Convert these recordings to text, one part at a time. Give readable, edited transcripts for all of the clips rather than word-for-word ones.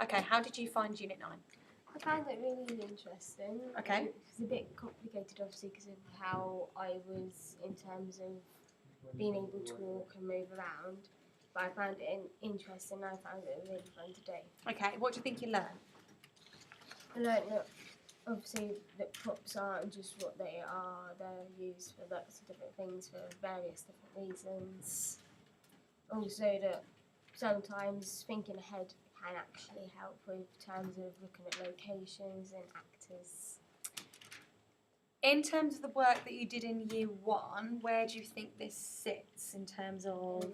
Okay, how did you find Unit 9? I found it really interesting. Okay. It was a bit complicated, obviously, because of how I was in terms of being able to walk and move around. But I found it interesting. I found it really fun to do. Okay, what do you think you learned? I learned that obviously that props aren't just what they are. They're used for lots of different things for various different reasons. Also that sometimes thinking ahead can actually help with terms of looking at locations and actors. In terms of the work that you did in Year 1, where do you think this sits in terms of... Lower than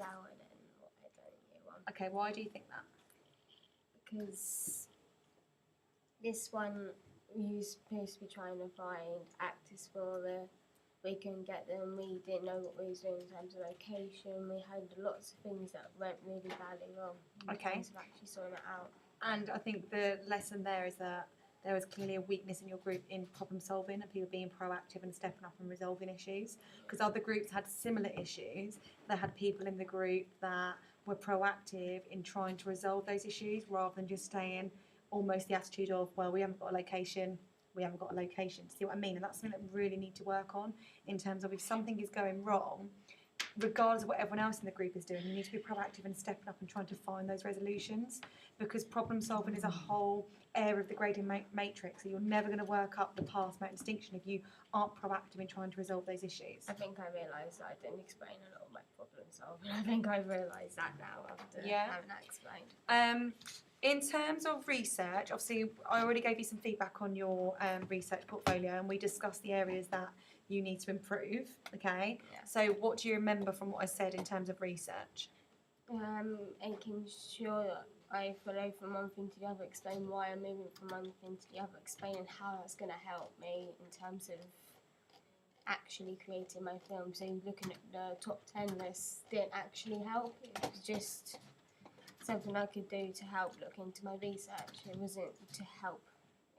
what I done in Year 1. Okay, why do you think that? Because this one we were supposed to be trying to find actors for we couldn't get them, we didn't know what we was doing in terms of location, we had lots of things that went really badly wrong in terms of actually sorting it out. And I think the lesson there is that there was clearly a weakness in your group in problem solving and people being proactive and stepping up and resolving issues, because other groups had similar issues. They had people in the group that were proactive in trying to resolve those issues rather than just staying almost the attitude of, well, we haven't got a location, see what I mean? And that's something that we really need to work on in terms of if something is going wrong, regardless of what everyone else in the group is doing, you need to be proactive and stepping up and trying to find those resolutions, because problem solving is a whole area of the grading matrix, so you're never going to work up the pass merit distinction if you aren't proactive in trying to resolve those issues. I think I realised that I didn't explain a lot of my problem solving. I think I've realised that now after having that explained. In terms of research, obviously I already gave you some feedback on your research portfolio and we discussed the areas that you need to improve, okay? Yeah. So what do you remember from what I said in terms of research? Making sure that I follow from one thing to the other, explain why I'm moving from one thing to the other, explaining how that's going to help me in terms of actually creating my film. So looking at the top 10 list didn't actually help, it was just something I could do to help look into my research. It wasn't to help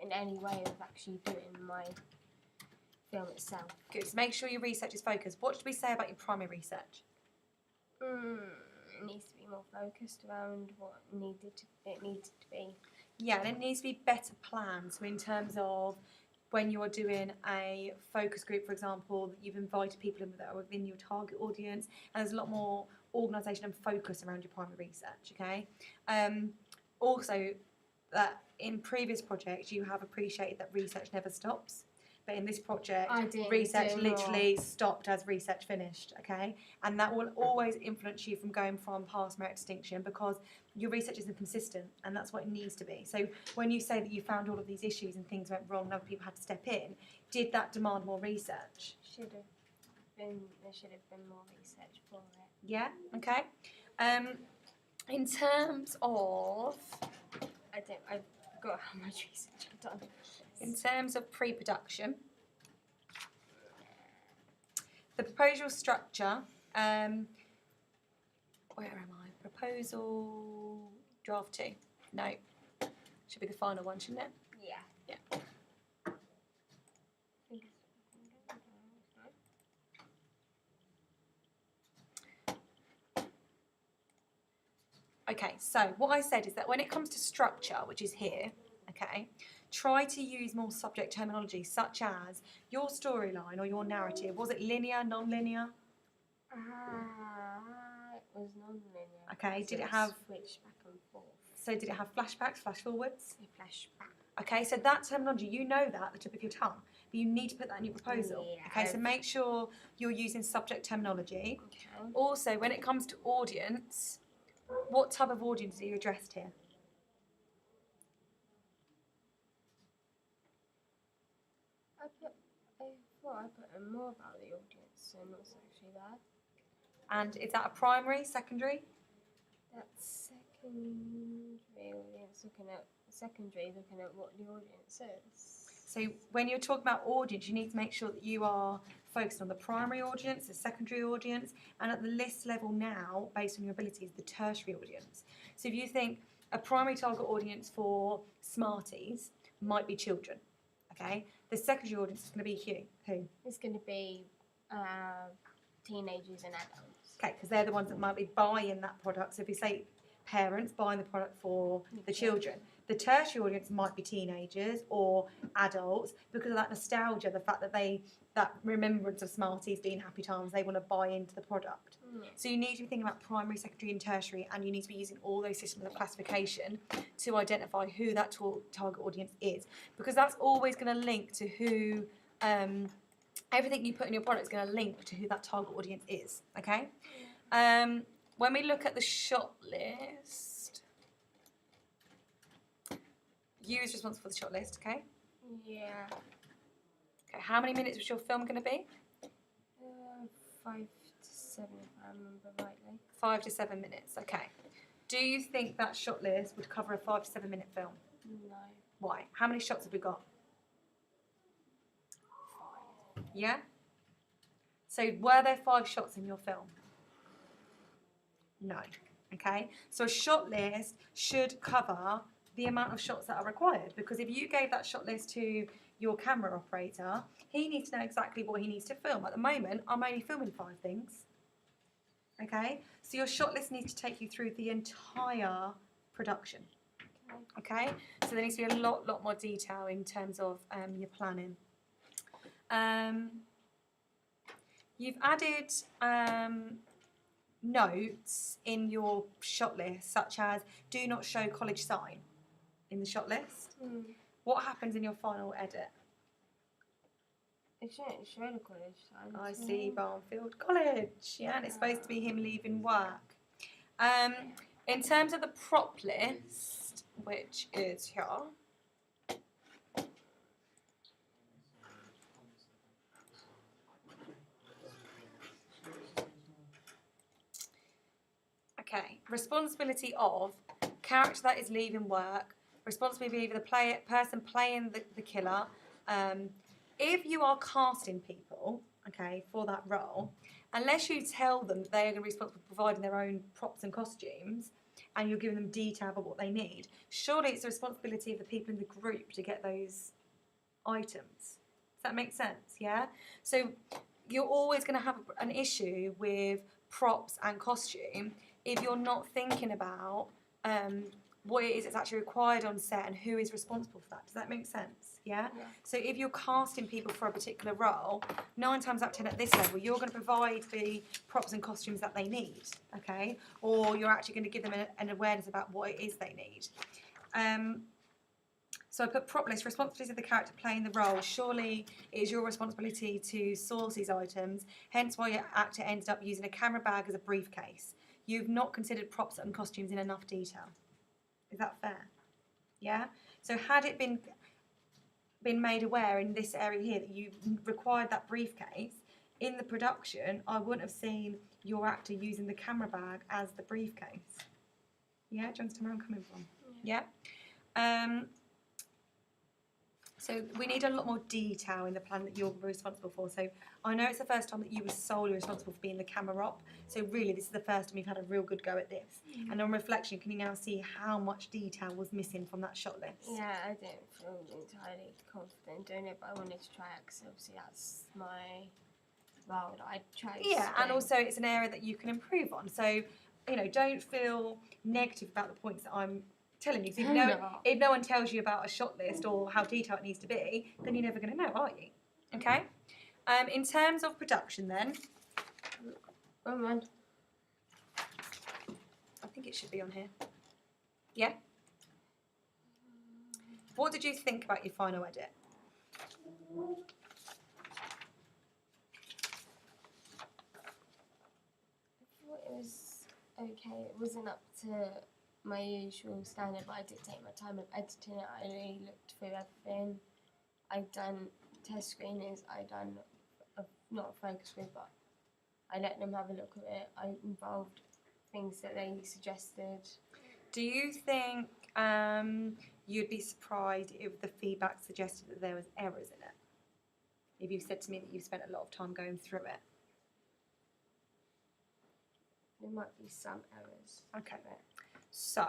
in any way of actually doing my film itself. Good, so make sure your research is focused. What did we say about your primary research? It needs to be more focused around what it needed to be. Yeah, and it needs to be better planned. So in terms of when you're doing a focus group, for example, that you've invited people in that are within your target audience, and there's a lot more organisation and focus around your primary research, okay? Also, that in previous projects you have appreciated that research never stops, but in this project research literally stopped as research finished, okay? And that will always influence you from going from pass merit distinction, because your research isn't consistent and that's what it needs to be. So when you say that you found all of these issues and things went wrong and other people had to step in, did that demand more research? There should have been more research for it. Yeah, okay. In terms of... I've got how much research I've done. In terms of pre-production, the proposal structure, where am I? Proposal draft 2. No, should be the final one, shouldn't it? Yeah. Yeah. Okay, so what I said is that when it comes to structure, which is here, okay, try to use more subject terminology, such as your storyline or your narrative. Was it linear, non-linear? It was non-linear. Okay, did it have... Switch back and forth. So did it have flashbacks, flash forwards? Flashback. Okay, so that terminology, you know that at the tip of your tongue, but you need to put that in your proposal. Yeah. Okay, so make sure you're using subject terminology. Okay. Also, when it comes to audience, what type of audience are you addressed here? I thought I put in more about the audience and what's actually there. And is that a primary, secondary? That's secondary audience, looking at what the audience is. So when you're talking about audience, you need to make sure that you are focused on the primary audience, the secondary audience, and at the list level now, based on your abilities, the tertiary audience. So if you think a primary target audience for Smarties might be children, okay? The secondary audience is going to be who? It's going to be teenagers and adults. Okay, because they're the ones that might be buying that product. So if you say parents buying the product for the children, The tertiary audience might be teenagers or adults because of that nostalgia, the fact that that remembrance of Smarties being happy times, they want to buy into the product. So you need to be thinking about primary, secondary and tertiary, and you need to be using all those systems of classification to identify who that target audience is, because that's always going to link to who, everything you put in your product is going to link to who that target audience is, okay? When we look at the shot list, you is responsible for the shot list, okay? Yeah. Okay, how many minutes was your film going to be? 5 to 7, if I remember rightly. 5 to 7 minutes, okay. Do you think that shot list would cover a 5 to 7 minute film? No. Why? How many shots have we got? 5. Yeah? So were there 5 shots in your film? No. Okay? So a shot list should cover the amount of shots that are required, because if you gave that shot list to your camera operator, he needs to know exactly what he needs to film. At the moment, I'm only filming 5 things. Okay? So your shot list needs to take you through the entire production. Okay? So there needs to be a lot more detail in terms of your planning. You've added notes in your shot list, such as do not show college sign in the shot list. What happens in your final edit? It shouldn't show the college sign. I see Barnfield College, yeah, and it's supposed to be him leaving work. In terms of the prop list, which is here, okay, responsibility of character that is leaving work, responsibility of the person playing the killer. If you are casting people, okay, for that role, unless you tell them that they are going to be responsible for providing their own props and costumes, and you're giving them detail about what they need, surely it's the responsibility of the people in the group to get those items. Does that make sense? Yeah? So you're always going to have an issue with props and costume if you're not thinking about what it is that's actually required on set and who is responsible for that. Does that make sense? Yeah? So if you're casting people for a particular role, 9 times out of 10 at this level, you're going to provide the props and costumes that they need, okay? Or you're actually going to give them an awareness about what it is they need. So I put prop list, responsibility of the character playing the role. Surely it is your responsibility to source these items, hence why your actor ended up using a camera bag as a briefcase. You've not considered props and costumes in enough detail. Is that fair? Yeah? So had it been made aware in this area here that you required that briefcase, in the production, I wouldn't have seen your actor using the camera bag as the briefcase. Yeah? Do you understand where I'm coming from? Yeah? So we need a lot more detail in the plan that you're responsible for. So I know it's the first time that you were solely responsible for being the camera op. So really, this is the first time you've had a real good go at this. And on reflection, can you now see how much detail was missing from that shot list? Yeah, I didn't feel entirely confident doing it, but I wanted to try it because obviously that's my role that I tried. Yeah, and also it's an area that you can improve on. So, you know, don't feel negative about the points that I'm telling you. If no one tells you about a shot list or how detailed it needs to be, then you're never going to know, are you? Okay? In terms of production then, Oh man. I think it should be on here. Yeah? What did you think about your final edit? I thought it was okay. It wasn't up to my usual standard, but I did take my time of editing it. I really looked through everything. I've done test screenings. I done not a focus group, but I let them have a look at it. I involved things that they suggested. Do you think you'd be surprised if the feedback suggested that there was errors in it? If you said to me that you spent a lot of time going through it? There might be some errors. Okay. So,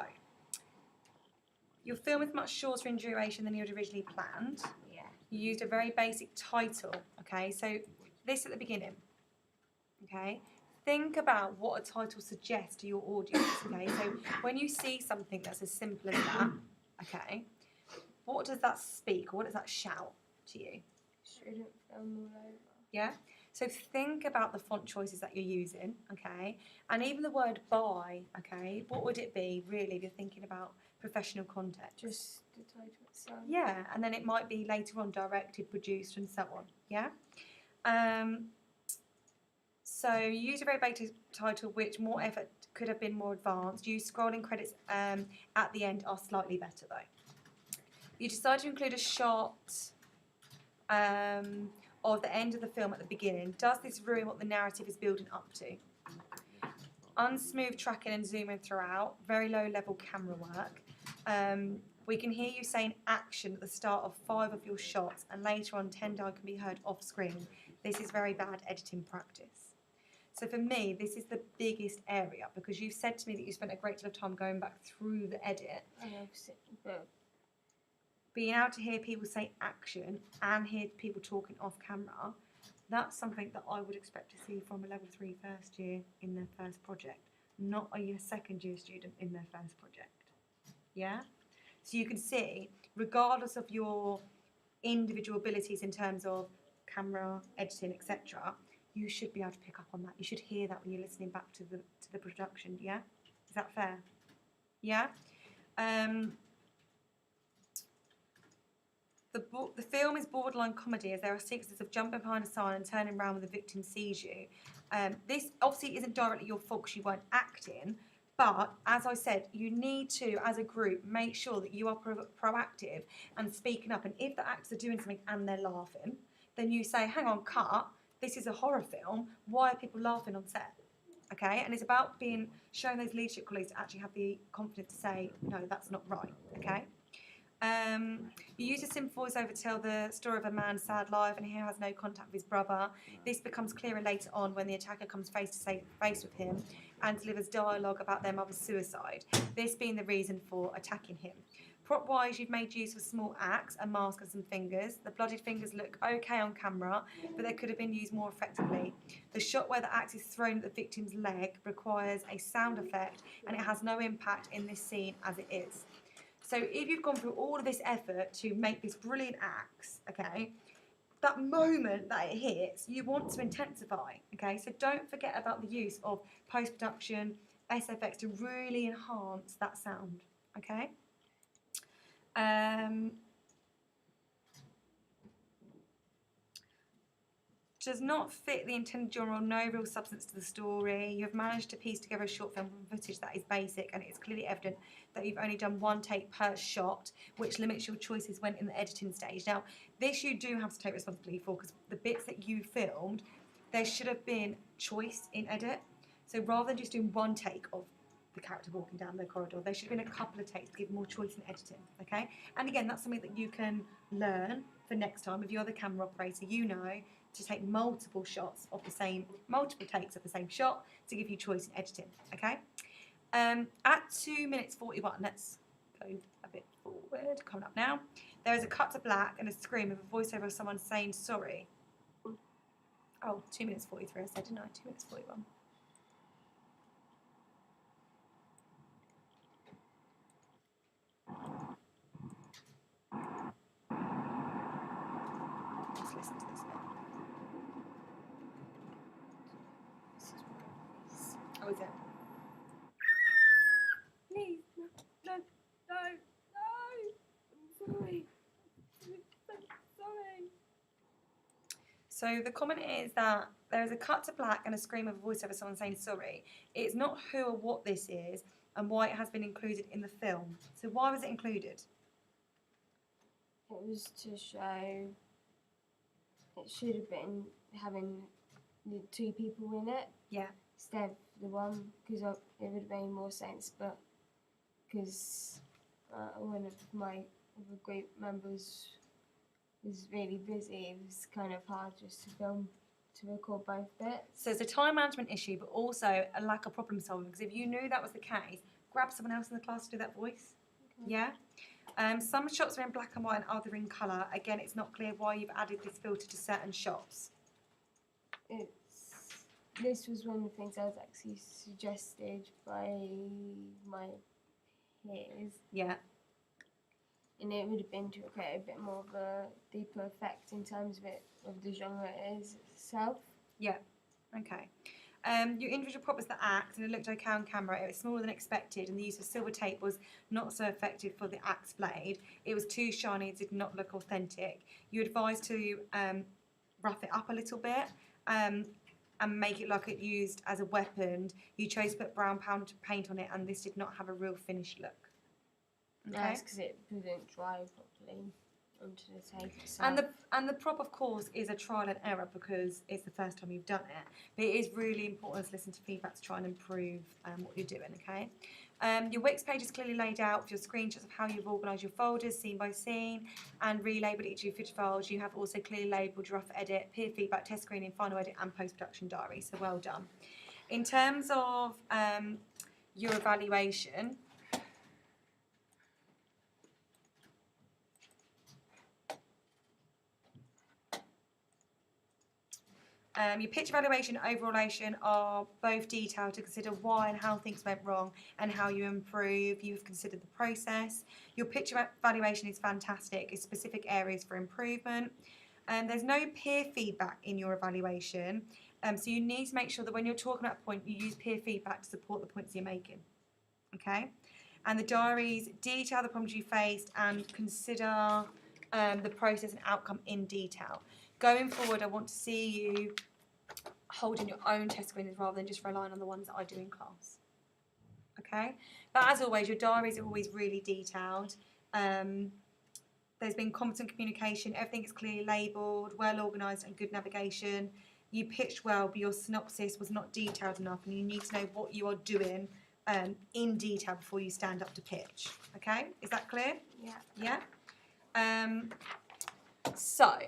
your film is much shorter in duration than you had originally planned. Yeah. You used a very basic title, okay? So, this at the beginning, okay? Think about what a title suggests to your audience, okay? So, when you see something that's as simple as that, Okay. What does that speak, or what does that shout to you? Shouldn't film all over. Yeah. So think about the font choices that you're using, okay? And even the word by, okay? What would it be really if you're thinking about professional context? Just the title itself. Yeah, and then it might be later on directed, produced, and so on. Yeah. So use a very basic title, which more effort could have been more advanced. Use scrolling credits at the end are slightly better though. You decide to include a shot of the end of the film at the beginning. Does this ruin what the narrative is building up to? Unsmooth tracking and zooming throughout. Very low level camera work. We can hear you saying action at the start of 5 of your shots, and later on 10 can be heard off screen. This is very bad editing practice. So for me, this is the biggest area, because you've said to me that you spent a great deal of time going back through the edit. I know, but Being able to hear people say action and hear people talking off camera, that's something that I would expect to see from a level 3 first year in their first project, not a second year student in their first project. Yeah? So you can see, regardless of your individual abilities in terms of camera, editing, etc., you should be able to pick up on that. You should hear that when you're listening back to the production. Yeah, is that fair? Yeah. The film is borderline comedy, as there are sequences of jumping behind a sign and turning around when the victim sees you. This obviously isn't directly your fault because you weren't acting, but as I said, you need to, as a group, make sure that you are proactive and speaking up. And if the actors are doing something and they're laughing, then you say, hang on, cut, this is a horror film, why are people laughing on set? Okay, and it's about showing those leadership colleagues to actually have the confidence to say, no, that's not right, okay? You use a simple voiceover to tell the story of a man's sad life and he has no contact with his brother. This becomes clearer later on when the attacker comes face to face with him and delivers dialogue about their mother's suicide, this being the reason for attacking him. Prop-wise, you've made use of a small axe, a mask and some fingers. The bloodied fingers look okay on camera, but they could have been used more effectively. The shot where the axe is thrown at the victim's leg requires a sound effect, and it has no impact in this scene as it is. So if you've gone through all of this effort to make this brilliant axe, okay, that moment that it hits, you want to intensify, okay? So don't forget about the use of post-production, SFX to really enhance that sound, okay? Does not fit the intended genre, no real substance to the story. You have managed to piece together a short film from footage that is basic, and it is clearly evident that you've only done one take per shot, which limits your choices when in the editing stage. Now, this you do have to take responsibility for, because the bits that you filmed, there should have been choice in edit. So rather than just doing one take of the character walking down the corridor, there should have been a couple of takes to give more choice in editing, okay? And again, that's something that you can learn for next time. If you're the camera operator, you know to take multiple takes of the same shot to give you choice in editing, okay? At 2 minutes 41, let's go a bit forward, coming up now. There is a cut to black and a scream of a voiceover of someone saying sorry. Oh, 2 minutes 43, I said, didn't I? 2 minutes 41. Let's listen to this now. Oh, is it? please, no, I'm sorry. Sorry. So the comment is that there is a cut to black and a scream of a voiceover of someone saying sorry. It's not who or what this is and why it has been included in the film. So why was it included? It was to show it should have been having the 2 people in it. Yeah. Instead of the one, because it would have made more sense, but because one of my other group members was really busy, it was kind of hard just to record both bits. So it's a time management issue, but also a lack of problem solving, because if you knew that was the case, grab someone else in the class to do that voice. Okay. Yeah? Some shots are in black and white and other in colour. Again, it's not clear why you've added this filter to certain shots. This was one of the things I was actually suggested by my peers. Yeah. and it would have been to create a bit more of a deeper effect in terms of it, of the genre it is itself. Yeah. Okay. Your individual prop was the axe, and it looked okay on camera. It was smaller than expected, and the use of silver tape was not so effective for the axe blade. It was too shiny; it did not look authentic. You advised to rough it up a little bit and make it like it used as a weapon. You chose to put brown powder paint on it, and this did not have a real finished look. Okay. That's because it didn't dry properly onto the tape itself. And the prop, of course, is a trial and error because it's the first time you've done it. But it is really important to listen to feedback to try and improve what you're doing, okay? Your Wix page is clearly laid out with your screenshots of how you've organised your folders scene by scene and relabeled each of your footage files. You have also clearly labelled your rough edit, peer feedback, test screening, final edit and post-production diary, so well done. In terms of your evaluation, your pitch evaluation and overall evaluation are both detailed to consider why and how things went wrong and how you improve. You've considered the process. Your pitch evaluation is fantastic. It's specific areas for improvement. There's no peer feedback in your evaluation. So you need to make sure that when you're talking about a point, you use peer feedback to support the points you're making. Okay? And the diaries detail the problems you faced and consider the process and outcome in detail. Going forward, I want to see you holding your own test screenings rather than just relying on the ones that I do in class. Okay? But as always, your diaries are always really detailed. There's been competent communication. Everything is clearly labelled, well organised and good navigation. You pitched well, but your synopsis was not detailed enough and you need to know what you are doing in detail before you stand up to pitch. Okay? Is that clear? Yeah. Yeah? So,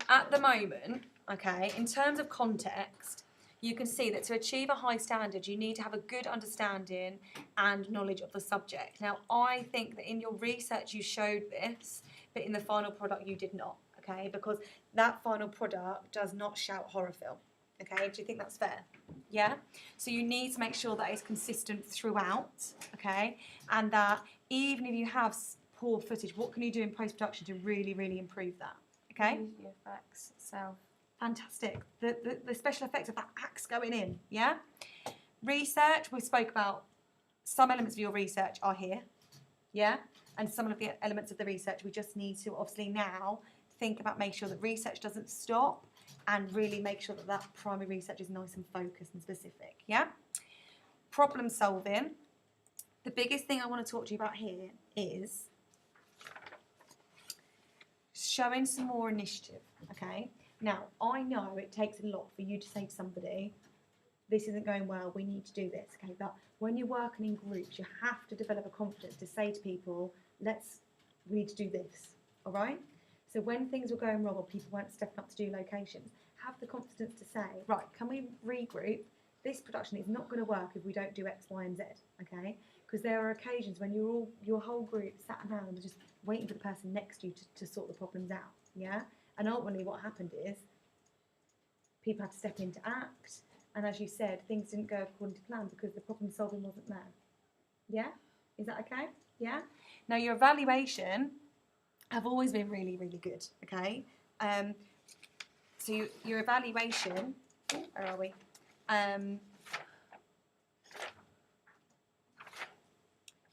at the moment, okay, in terms of context, you can see that to achieve a high standard, you need to have a good understanding and knowledge of the subject. Now, I think that in your research you showed this, but in the final product you did not, okay, because that final product does not shout horror film, okay? Do you think that's fair? Yeah? So you need to make sure that it's consistent throughout, okay, and that even if you have poor footage, what can you do in post-production to really, really improve that? Okay? Use the effects itself. Fantastic. The special effects of that axe going in, yeah? Research, we spoke about some elements of your research are here, yeah? And some of the elements of the research, we just need to obviously now think about making sure that research doesn't stop and really make sure that that primary research is nice and focused and specific, yeah? Problem solving. The biggest thing I want to talk to you about here is showing some more initiative, okay? Now, I know it takes a lot for you to say to somebody, this isn't going well, we need to do this, okay? But when you're working in groups, you have to develop a confidence to say to people, we need to do this, all right? So when things were going wrong or people weren't stepping up to do locations, have the confidence to say, right, can we regroup? This production is not going to work if we don't do X, Y, and Z, okay? Because there are occasions when your whole group sat around just waiting for the person next to you to sort the problems out, yeah? And ultimately what happened is people had to step in to act, and as you said, things didn't go according to plan because the problem solving wasn't there. Yeah? Is that okay? Yeah? Now your evaluation have always been really, really good, okay? So your evaluation, where are we?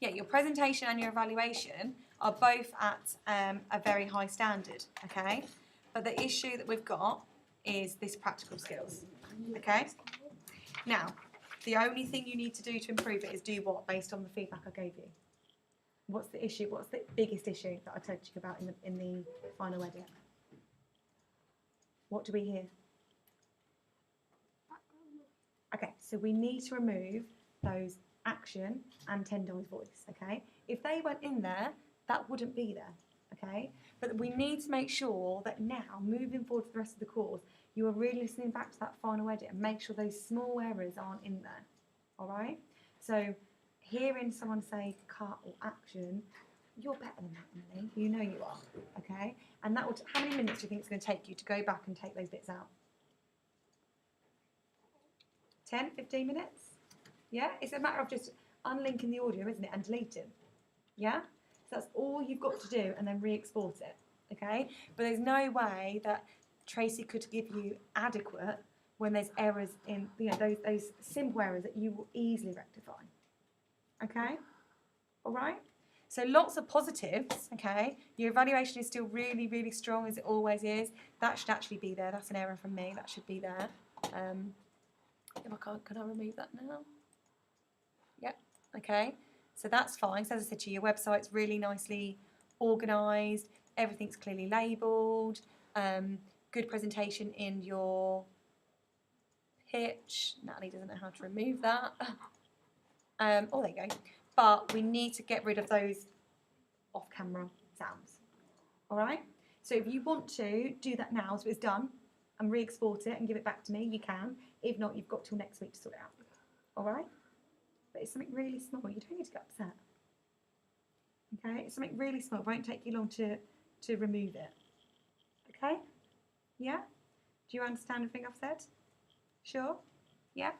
Yeah, your presentation and your evaluation are both at a very high standard, okay? But the issue that we've got is this practical skills, okay? Now, the only thing you need to do to improve it is do what based on the feedback I gave you? What's the issue? What's the biggest issue that I told you about in the final edit? What do we hear? Okay, so we need to remove those action and Tendai's voice, okay? If they weren't in there, that wouldn't be there, okay? But we need to make sure that now, moving forward for the rest of the course, you are really listening back to that final edit and make sure those small errors aren't in there, all right? So hearing someone say cut or action, you're better than that, Emily. You know you are, okay? And that will, how many minutes do you think it's going to take you to go back and take those bits out? 10, 15 minutes? Yeah? It's a matter of just unlinking the audio, isn't it, and deleting. Yeah? that's all you've got to do, and then re-export it. Okay, but there's no way that Tracy could give you adequate when there's errors in, you know, those simple errors that you will easily rectify. Okay, all right. So lots of positives. Okay, your evaluation is still really, really strong as it always is. That should actually be there. That's an error from me. That should be there. If I can't, can I remove that now? Yep. Okay. So that's fine. So as I said to you, your website's really nicely organised. Everything's clearly labelled. Good presentation in your pitch. Natalie doesn't know how to remove that. Oh, there you go. But we need to get rid of those off-camera sounds. All right? So if you want to do that now, so it's done, and re-export it and give it back to me, you can. If not, you've got till next week to sort it out. All right? But it's something really small. You don't need to get upset. Okay? It's something really small. It won't take you long to remove it. Okay? Yeah? Do you understand everything I've said? Sure? Yeah?